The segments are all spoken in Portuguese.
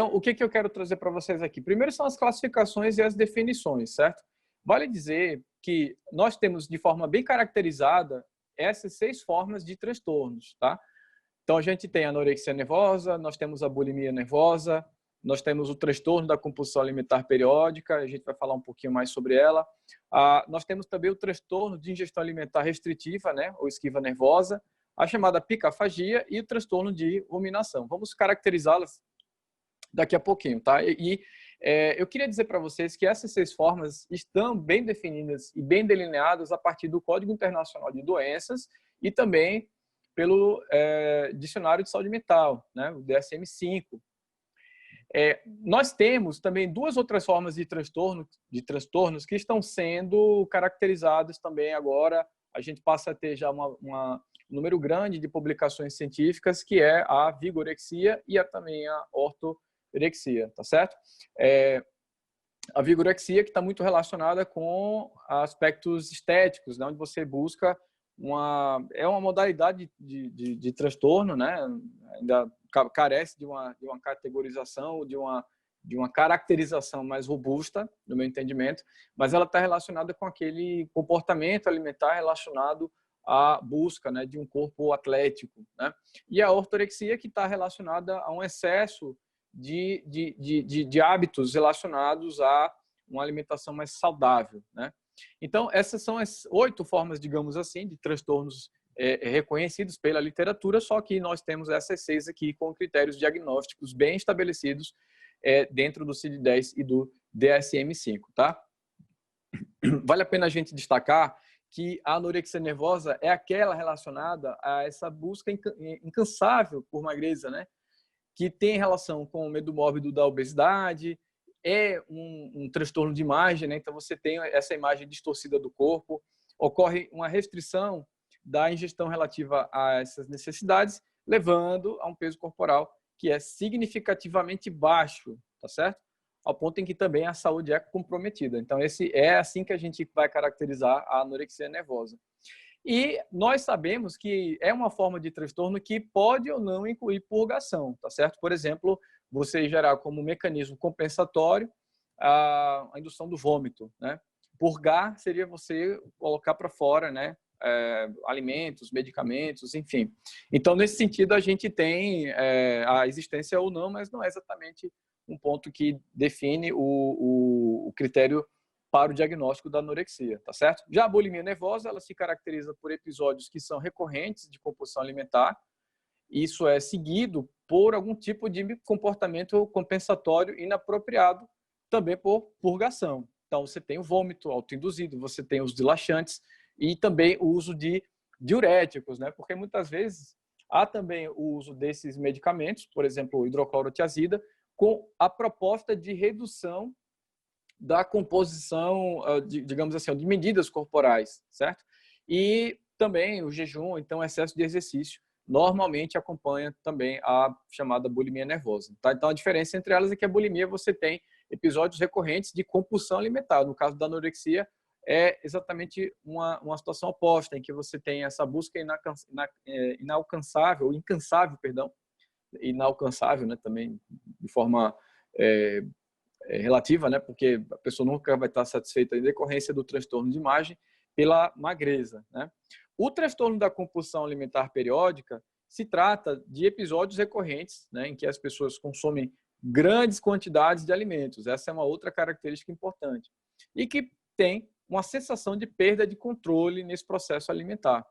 então, o que eu quero trazer para vocês aqui? Primeiro são as classificações e as definições, certo? Vale dizer que nós temos, de forma bem caracterizada, essas 6 formas de transtornos, tá? Então, a gente tem a anorexia nervosa, nós temos a bulimia nervosa, nós temos o transtorno da compulsão alimentar periódica, a gente vai falar um pouquinho mais sobre ela. Nós temos também o transtorno de ingestão alimentar restritiva, né, ou esquiva nervosa, a chamada picafagia e o transtorno de ruminação. Vamos caracterizá-las daqui a pouquinho, tá? Eu queria dizer para vocês que essas 6 formas estão bem definidas e bem delineadas a partir do Código Internacional de Doenças e também pelo Dicionário de Saúde Mental, né, o DSM-5. Nós temos também 2 outras formas de transtornos que estão sendo caracterizadas também agora. A gente passa a ter já um número grande de publicações científicas, que é a vigorexia e também a ortorexia, tá certo? A vigorexia, que está muito relacionada com aspectos estéticos, né, onde você busca uma modalidade de transtorno, né? Ainda carece de uma categorização, de uma caracterização mais robusta, no meu entendimento, mas ela está relacionada com aquele comportamento alimentar relacionado à busca, né, de um corpo atlético, né? E a ortorexia, que está relacionada a um excesso de hábitos relacionados a uma alimentação mais saudável, né? Então, essas são as 8 formas, digamos assim, de transtornos reconhecidos pela literatura, só que nós temos essas 6 aqui com critérios diagnósticos bem estabelecidos dentro do CID-10 e do DSM-5, tá? Vale a pena a gente destacar que a anorexia nervosa é aquela relacionada a essa busca incansável por magreza, né? Que tem relação com o medo mórbido da obesidade, é um transtorno de imagem, né? Então você tem essa imagem distorcida do corpo, ocorre uma restrição da ingestão relativa a essas necessidades, levando a um peso corporal que é significativamente baixo, tá certo? Ao ponto em que também a saúde é comprometida. Então é assim que a gente vai caracterizar a anorexia nervosa. E nós sabemos que é uma forma de transtorno que pode ou não incluir purgação, tá certo? Por exemplo, você gerar como mecanismo compensatório a indução do vômito, né? Purgar seria você colocar para fora, né, alimentos, medicamentos, enfim. Então, nesse sentido, a gente tem a existência ou não, mas não é exatamente um ponto que define o critério para o diagnóstico da anorexia, tá certo? Já a bulimia nervosa, ela se caracteriza por episódios que são recorrentes de compulsão alimentar. Isso é seguido por algum tipo de comportamento compensatório inapropriado, também por purgação. Então, você tem o vômito autoinduzido, você tem os laxantes e também o uso de diuréticos, né? Porque muitas vezes há também o uso desses medicamentos, por exemplo, o hidroclorotiazida, com a proposta de redução da composição, digamos assim, de medidas corporais, certo? E também o jejum, então excesso de exercício, normalmente acompanha também a chamada bulimia nervosa, tá? Então a diferença entre elas é que a bulimia você tem episódios recorrentes de compulsão alimentar. No caso da anorexia, é exatamente uma situação oposta, em que você tem essa busca inalcançável, incansável, perdão, inalcançável, né, também de forma relativa, né, porque a pessoa nunca vai estar satisfeita em decorrência do transtorno de imagem pela magreza, né? O transtorno da compulsão alimentar periódica se trata de episódios recorrentes, né, em que as pessoas consomem grandes quantidades de alimentos. Essa é uma outra característica importante. E que tem uma sensação de perda de controle nesse processo alimentar.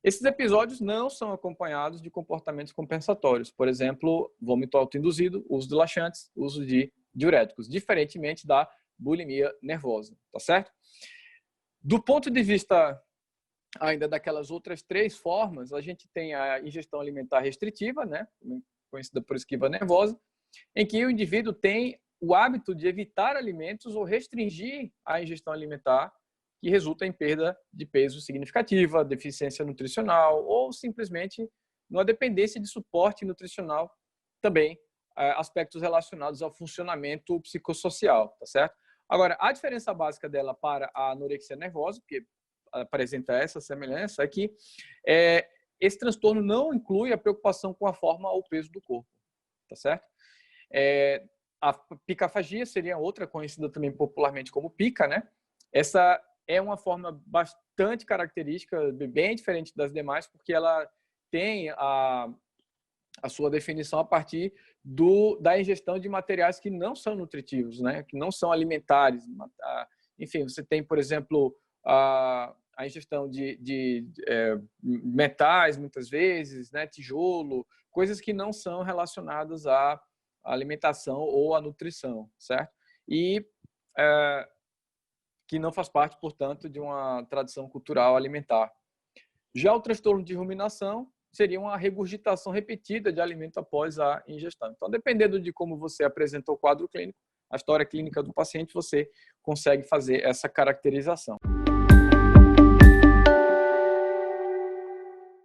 Esses episódios não são acompanhados de comportamentos compensatórios. Por exemplo, vômito autoinduzido, uso de laxantes, uso de diuréticos, diferentemente da bulimia nervosa, tá certo? Do ponto de vista ainda daquelas outras 3 formas, a gente tem a ingestão alimentar restritiva, né, conhecida por esquiva nervosa, em que o indivíduo tem o hábito de evitar alimentos ou restringir a ingestão alimentar, que resulta em perda de peso significativa, deficiência nutricional ou simplesmente numa dependência de suporte nutricional, também aspectos relacionados ao funcionamento psicossocial, tá certo? Agora, a diferença básica dela para a anorexia nervosa, porque apresenta essa semelhança, é que esse transtorno não inclui a preocupação com a forma ou peso do corpo, tá certo? A picafagia seria outra, conhecida também popularmente como pica, né? Essa é uma forma bastante característica, bem diferente das demais, porque ela tem a sua definição a partir da ingestão de materiais que não são nutritivos, né? Que não são alimentares. Enfim, você tem, por exemplo, a ingestão de metais, muitas vezes, né? Tijolo, coisas que não são relacionadas à alimentação ou à nutrição, certo? E que não faz parte, portanto, de uma tradição cultural alimentar. Já o transtorno de ruminação seria uma regurgitação repetida de alimento após a ingestão. Então, dependendo de como você apresentou o quadro clínico, a história clínica do paciente, você consegue fazer essa caracterização.